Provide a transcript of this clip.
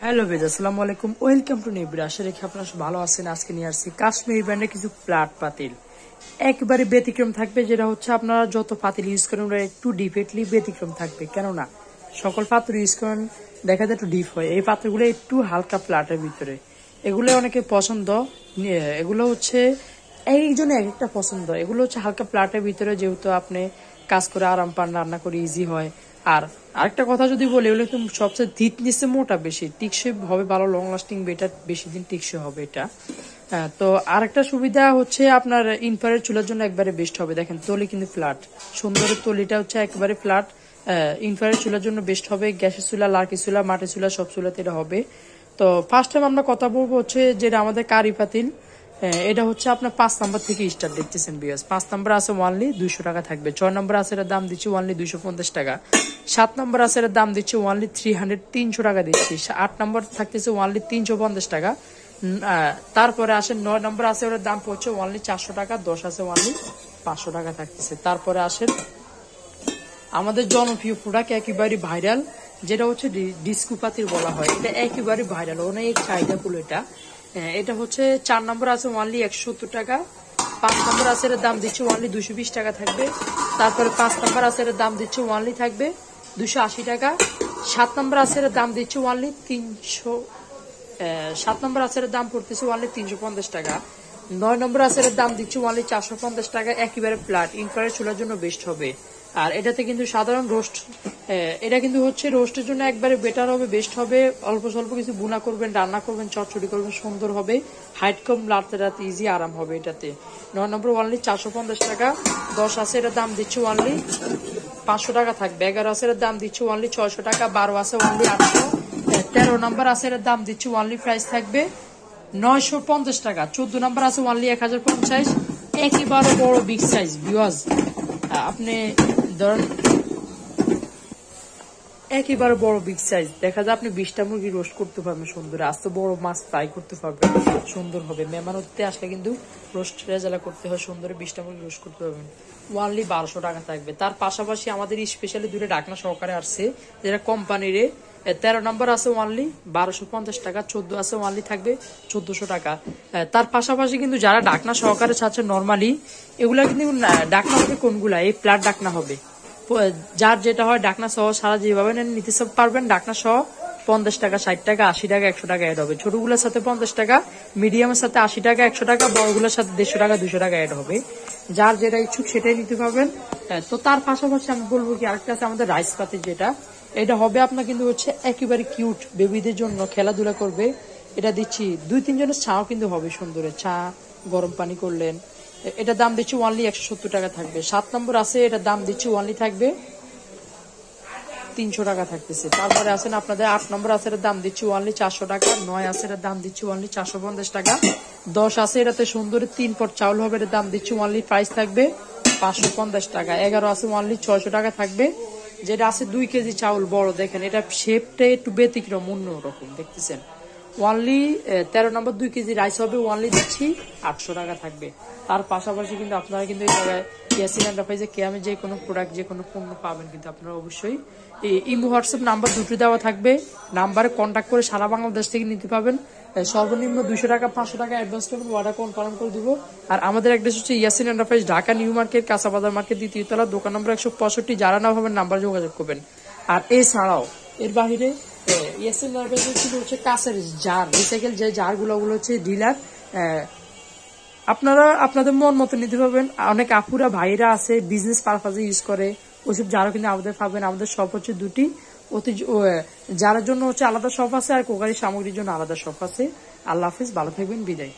Hello ভিজ, আসসালামু আলাইকুম, welcome to new video. আশা রাখি আপনারা ভালো আছেন। আজকে নিয়ে আসছি কাশ্মীরি ব্র্যান্ডের কিছু প্লাট পাতিল, একেবারে ব্যতিক্রম থাকবে। যেটা হচ্ছে আপনারা যত পাতিল ইউজ করেন ওরা একটু ডিফেক্টলি ব্যতিক্রম থাকবে, কেননা সকল পাত্র ইউজ করেন দেখা যায় একটু ডিপ হয়। এই পাত্রগুলো একটু হালকা প্লাটের ভিতরে, এগুলো অনেকে পছন্দ। এগুলো হচ্ছে এইজন্য এক একটা পছন্দ। এগুলো হচ্ছে হালকা প্লাটের ভিতরে, যেহেতু আপনি কাজ করে আরাম পান, রান্না করে ইজি হয়। আর আরেকটা কথা যদি বলি, এগুলো কিন্তু সবচেয়ে নিচে মোটা বেশি টিকসই হবে, ভালো লং লাস্টিং, বেটার, বেশি দিন টিকসই হবে এটা। তো আরেকটা সুবিধা হচ্ছে আপনার ইনফ্রারেড চুলার জন্য একবারে বেস্ট হবে। দেখেন তলি কিন্তু ফ্ল্যাট, সুন্দরের তলিটা হচ্ছে একেবারে ফ্ল্যাট। ইনফ্রারেড চুলার জন্য বেস্ট হবে। গ্যাসের চুলা, লার্কি চুলা, মাটির চুলা, সব চুলাতে এটা হবে। তো ফার্স্ট টাইম আমরা কথা বলবো হচ্ছে যেটা আমাদের কারি পাতিল। এটা হচ্ছে আপনার 5 নম্বর থেকে স্টার্ট, দেখতেছেন বিয়াস। 5 নম্বর আছে ওয়ানলি 200 টাকা থাকবে। 6 নম্বর আছে এর দাম দিচ্ছি ওয়ানলি 250 টাকা। 7 নম্বর আছে এর দাম দিচ্ছি ওয়ানলি 300 টাকা দিচ্ছি। 8 নম্বর থাকতেছে ওয়ানলি 350 টাকা। তারপরে আসে 9 নম্বর আছে, ওর দাম পড়ছে ওয়ানলি 400 টাকা। 10 আছে ওয়ানলি 500 টাকা থাকতেছে। তারপরে আসেন আমাদের জনপ্রিয় প্রোডাক্ট, একেবারে ভাইরাল, যেটা হচ্ছে ডিস্কো পাতিল বলা হয়। এটা একেবারে ভাইরাল, অনেক চাহিদা ফুল এটা। এটা হচ্ছে 4 নম্বর আছে ওয়ানলি 170 টাকা। 5 নম্বর আছে এর দাম দিচ্ছে ওয়ানলি 220 টাকা থাকবে। তারপরে 5 নম্বর আছে এর দাম দিচ্ছে ওয়ানলি থাকবে 280 টাকা। 7 নম্বর আছে এর দাম দিচ্ছে ওয়ানলি 7 নম্বর আচারের দাম পড়তেছে ওয়ানলি 350 টাকা। 9 নম্বর আচারের দাম দিচ্ছে ওয়ানলি 450 টাকা। একেবারে প্লাট, ইনফ্রারেড চুলার জন্য বেস্ট হবে। আর এটাতে কিন্তু সাধারণ রোস্ট, এটা কিন্তু হচ্ছে রোস্টের জন্য একবারে বেটার হবে, বেস্ট হবে। অল্প স্বল্প কিছু বুনা করবেন, রান্না করবেন, চটচড়ি করবেন, সুন্দর হবে। হাইট কম, লাড়তে রাতে ইজি আরাম হবে এটাতে। 9 নম্বর ওয়ানলি 450 টাকা। 10 আছে এটার দাম দিচ্ছে ওয়ানলি 500 টাকা থাকবে। 11 আছে এর দাম দিচ্ছে ওয়ানলি 600 টাকা। 12 আছে ওয়ানলি 800। 13 নম্বর আছে এর দাম দিচ্ছে ওয়ানলি প্রাইস থাকবে 950 টাকা। 14 নম্বর আছে ওয়ানলি 1050। একেবারে বড় বিগ সাইজ ভিউয়ার্স, আপনি ধরেন একেবারে বড় বিগ সাইজ, দেখা যায় আপনি 20টা মুরগি রোস্ট করতে পারবেন সুন্দর। আস্তে বড় মাছ ফ্রাই করতে পারবেন, সুন্দর হবে। মেহমান হতে আসলে কিন্তু রোস্ট রেজালা করতে হয়, সুন্দর 20টা মুরগি রোস্ট করতে পারবেন। ওয়ানলি 1200 টাকা থাকবে। তার পাশাপাশি আমাদের স্পেশালি দুটো ডাকনা সহকারে আসছে, যেটা কোম্পানির। 13 নম্বর আছে ওয়ানলি 1250 টাকা। 14 আছে ওয়ানলি থাকবে 1400 টাকা। তার পাশাপাশি কিন্তু যারা ডাকনা সহকারে চাচ্ছে নর্মালি, এগুলা কিন্তু ডাকনা হবে কোনগুলা, এই প্লাট ডাকনা হবে। যার যেটা হয় ডাকনা সহ সারা যেভাবে নিতে পারবেন। ডাকনা সহ 50 টাকা, 60 টাকা, 80 টাকা, 100 টাকা অ্যাড হবে। ছোটগুলোর সাথে 50 টাকা, মিডিয়ামের সাথে 80 টাকা, 100 টাকা, বড়গুলোর সাথে 150 টাকা, 200 টাকা অ্যাড হবে। যার যেটা ইচ্ছুক সেটাই নিতে পারবেন। তো তার পাশাপাশি আমি বলবো কি, আরেকটা আছে আমাদের রাইস পাতি, যেটা এটা হবে আপনার কিন্তু হচ্ছে একেবারে কিউট, বেবিদের জন্য খেলাধুলা করবে। এটা দিচ্ছি 2-3 জনের চাও কিন্তু হবে, সুন্দর চা গরম পানি করলেন। এটার দাম দিচ্ছি ওয়ানলি 170 টাকা থাকবে। 7 নম্বর আছে, এটার দাম দিচ্ছি ওয়ানলি থাকবে 300 টাকা থাকতেছে। তারপরে আছেন আপনাদের 8 নম্বর আছে, এটার দাম দিচ্ছি ওয়ানলি 400 টাকা। 9 আছে, এটার দাম দিচ্ছি ওয়ানলি 450 টাকা। 10 আছে, এটাতে সুন্দর 3 পট চাউল হবে, এটার দাম দিচ্ছি ওয়ানলি প্রাইস থাকবে 550 টাকা। 11 আছে ওয়ানলি 600 টাকা থাকবে। যেটা আছে 2 কেজি চাউল বড়, দেখেন এটা শেপটা একটু ব্যতিক্রম, অন্যরকম দেখতেছেন। ওয়ানলি 13 নম্বর 2 কেজি রাইস হবে, ওয়ানলি দিচ্ছি 800 টাকা থাকবে। তার পাশাপাশি কিন্তু আপনারা কিন্তু এই জায়গায় ইয়াসিন এন্টারপ্রাইজে কেয়ামে যে কোনো প্রোডাক্ট, যে কোনো পণ্য পাবেন কিন্তু আপনারা অবশ্যই। ইমো হোয়াটসঅ্যাপ নাম্বার দুটো দেওয়া থাকবে, নাম্বারে কন্ট্যাক্ট করে সারা বাংলাদেশ থেকে নিতে পাবেন। সর্বনিম্ন 200 টাকা, 500 টাকা অ্যাডভান্স করবেন, অর্ডার কনফার্ম করে দিব। আর আমাদের অ্যাড্রেস হচ্ছে Yasin enterprise, Dhaka new market, Kachabazar market, 2য় তলা, দোকান নম্বর 165। যারা না হবেন নাম্বার যোগাযোগ করবেন। আর এছাড়াও এর বাহিরে ইয়াসিন এন্টারপ্রাইজ ছিল হচ্ছে কাঁচের জার, রিসাইকেল যে জারগুলো, ওগুলো হচ্ছে ডিলার। আপনারা আপনাদের মন মতো নিতে পারবেন। অনেক আপুরা ভাইরা আছে বিজনেস পারপাজে ইউজ করে, ওইসব যারা কিন্তু আমাদের পাবেন। আমাদের শপ হচ্ছে দুটি, যার জন্য হচ্ছে আলাদা শপ আছে, আর কোকারি সামগ্রীর জন্য আলাদা শপ আছে। আল্লাহ হাফিজ, ভালো থাকবেন, বিদায়।